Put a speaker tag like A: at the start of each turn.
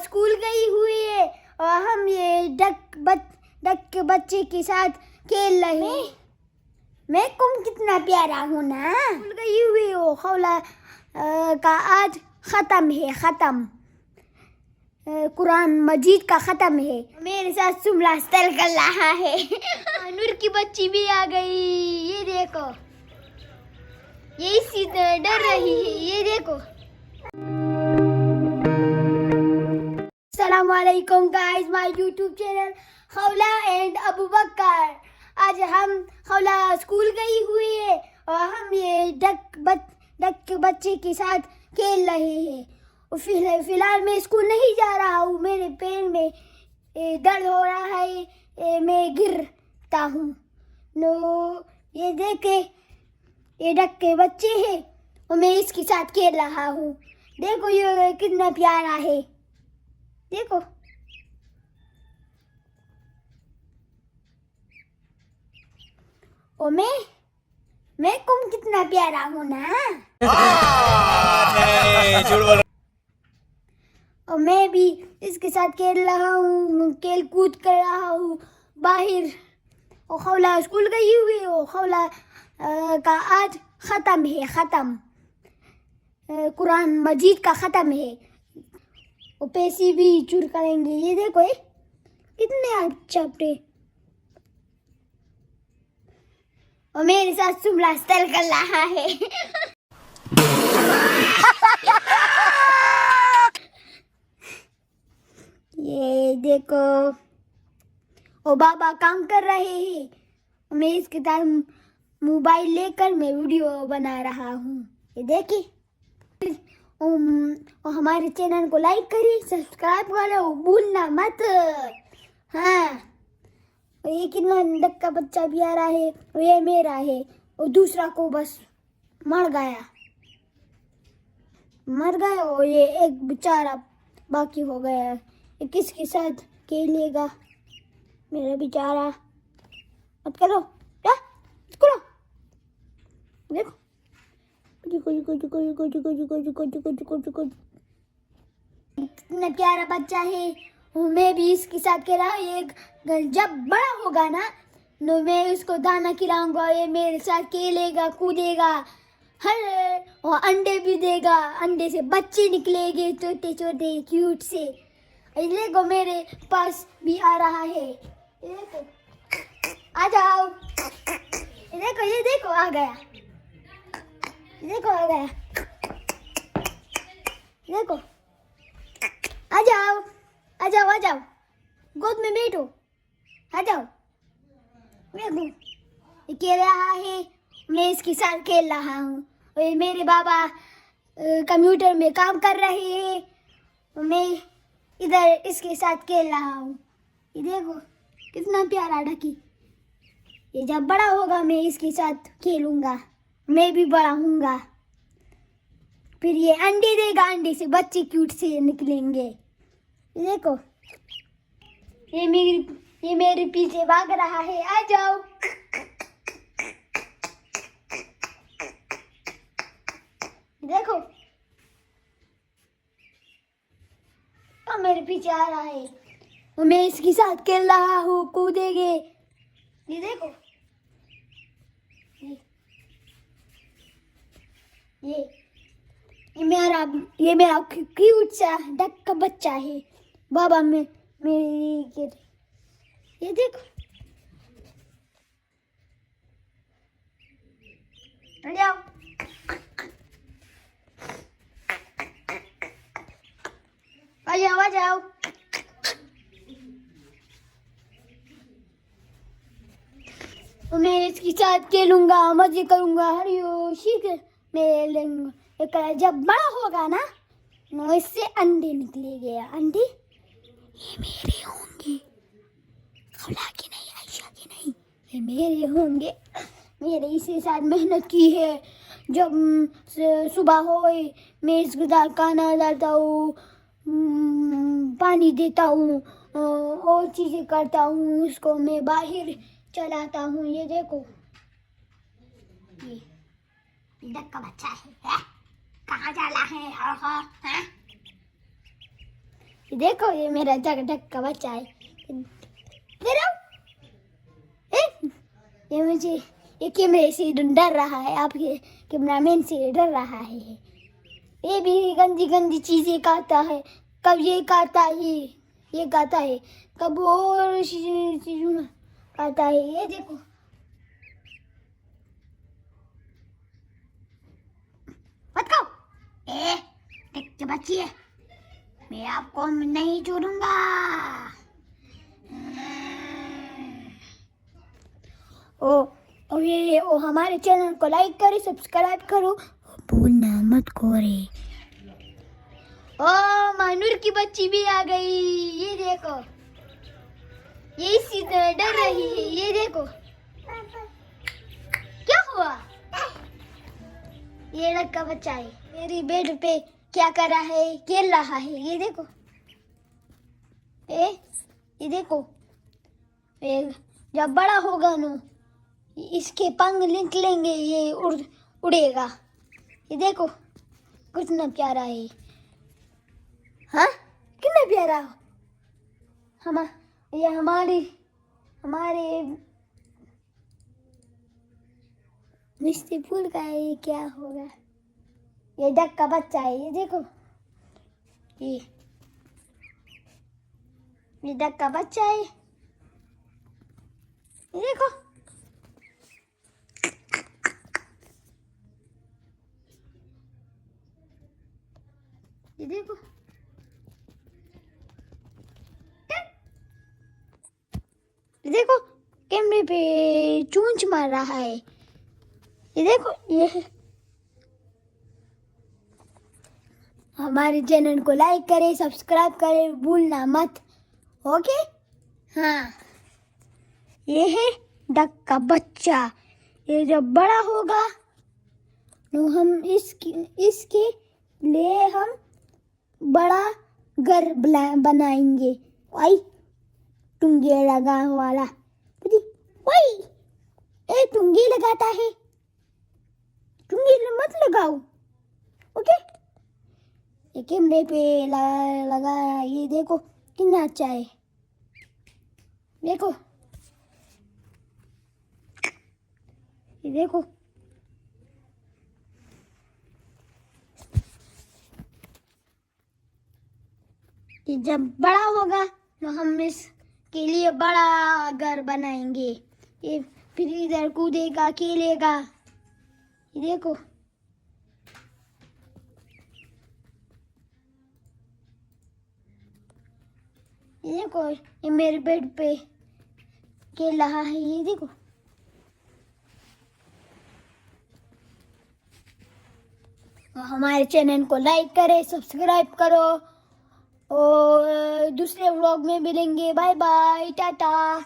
A: School गई हुई है और हम ये डक के बच्चे के साथ खेल रहे हैं। मैं तुम कितना प्यारा हूँ ना। स्कूल गई हुई हो। खौला का आज ख़त्म कुरान मजीद का ख़त्म है। मेरे साथ सुमला स्टाइल कर रहा है। नूर की बच्ची भी आ गई। ये देखो, ये इसी तरह डर रही है। ये देखो। अस्सलामुअलैकुम guys, my YouTube channel Khaula and Abu Bakr. आज हम खौला स्कूल गई हुई है और हम ये डक के बच्चे के साथ खेल रहे हैं। फिलहाल मैं स्कूल नहीं जा रहा हूँ। मेरे पैर में दर्द हो रहा है। मैं गिरता हूँ। ये देखे, ये डक के बच्चे हैं और मैं इसके साथ खेल रहा हूँ। देखो ये कितना प्यारा है। देखो, और मैं तुम कितना प्यारा हूँ ना।
B: नहीं, झूठ बोल।
A: और मैं भी इसके साथ खेल रहा हूँ, खेल कूद कर रहा हूँ बाहर। और खौला स्कूल गई हुई हो। खौला का आज ख़त्म कुरान मजीद का ख़त्म है। और पैसे भी चूर करेंगे। ये देखो, ये कितने चपटे। और मेरे साथ सुमला स्टाइल कर रहा है। ये देखो, और बाबा काम कर रहे हैं। मैं इसके साथ मोबाइल लेकर मैं वीडियो बना रहा हूँ। ये देखिए। और हमारे चैनल को लाइक करिए, सब्सक्राइब करो, भूलना मत। हाँ, और ये कितना डक का बच्चा भी आ रहा है और ये मेरा है। और दूसरा को बस मर गया और ये एक बेचारा बाकी हो गया। ये किसके साथ खेलेगा मेरा बेचारा। मत करो, करो। देखो, इतना प्यारा बच्चा है। मैं भी इसके साथ खेला। जब बड़ा होगा ना, तो मैं उसको दाना खिलाऊंगा। ये मेरे साथ खेलेगा, कूदेगा, और अंडे भी देगा। अंडे से बच्चे निकलेंगे, छोटे छोटे क्यूट से। देखो, मेरे पास भी आ रहा है। देखो, आ जाओ। ये देखो आ गया। देखो आ गया। देखो, आ जाओ, गोद में बैठो। आ जाओ। देखो, ये खेल रहा है, मैं इसके साथ खेल रहा हूँ। और ये मेरे बाबा कंप्यूटर में काम कर रहे हैं और मैं इधर इसके साथ खेल रहा हूँ। ये देखो कितना प्यारा डकी। ये जब बड़ा होगा मैं इसके साथ खेलूंगा। मैं भी बड़ा हूँगा। फिर ये अंडे देगा, अंडे से बच्चे क्यूट से निकलेंगे। देखो, ये मेरे पीछे भाग रहा है। आ जाओ। देखो, अब मेरे पीछे आ रहा है और मैं इसके साथ खेल रहा हूँ। कूदेंगे। ये देखो, ये मेरा क्यूट सा डक का बच्चा है। बाबा में मेरी ये देखो। आ जाओ। आ जाओ। मैं इसके साथ खेलूंगा, मजे करूंगा। हरियो शीख मैं लेंगे। जब बड़ा होगा ना, इससे अंडे निकलेंगे। अंडे ये मेरे होंगे। खौला के नहीं, आयशा के नहीं, ये मेरे होंगे। मेरे इसी साथ मेहनत की है। जब सुबह हो मैं इसके साथ खाना डालता हूँ, पानी देता हूँ और चीज़ें करता हूँ। उसको मैं बाहर चलाता हूँ। ये देखो, ये डक का बच्चा है। कहाँ जा रहा है? ये देखो, ये मेरा जगडक का बच्चा है। इधर आओ। ये मुझे ये कैमरे से डर रहा है, आपके कैमरामैन से डर रहा है। ये भी गंदी गंदी चीजें खाता है, कब ये खाता है, ये खाता है, कब और चीजों खाता है। ये देखो, मत खाओ। देखते बच्ची है, मैं आपको नहीं छोड़ूंगा। और ये हमारे चैनल को लाइक करो, सब्सक्राइब करो, भूलना मत कोरे। ओ मानूर की बच्ची भी आ गई। ये देखो, ये इसी तरह डर रही है। ये देखो, क्या हुआ? ये लड़का बच्चा है, मेरी बेड पे क्या कर रहा है, खेल रहा है। ये देखो, ये देखो, जब बड़ा होगा ना, इसके पंख निकलेंगे, ये उड़ेगा। ये देखो, कितना प्यारा है। हाँ, कितना प्यारा। ये हमारे मिस्टी फूल का है। ये क्या होगा? ये डक का बच्चा है। ये देखो, ये डक का बच्चा है। ये देखो, ये देखो, ये देखो, कैमरे पे चूंच मार रहा है। ये देखो, ये हमारे चैनल को लाइक करें, सब्सक्राइब करें, भूलना मत। ओके, हाँ, ये है डक का बच्चा। ये जब बड़ा होगा तो हम इसके लिए हम बड़ा घर बनाएंगे। वही टुंगे लगा वाला, वही टुंगे लगाता है। टुंगे मत लगाओ, ओके। ये कैमरे पे लगा। ये देखो कितना अच्छा है। देखो, ये देखो, ये जब बड़ा होगा तो हम इसके लिए बड़ा घर बनाएंगे। ये फिर इधर कूदेगा, खेलेगा। ये देखो, ये देखो, ये मेरे बेड पे खेल रहा है। ये देखो, हमारे चैनल को लाइक करें, सब्सक्राइब करो, और दूसरे व्लॉग में मिलेंगे। Bye bye, Tata.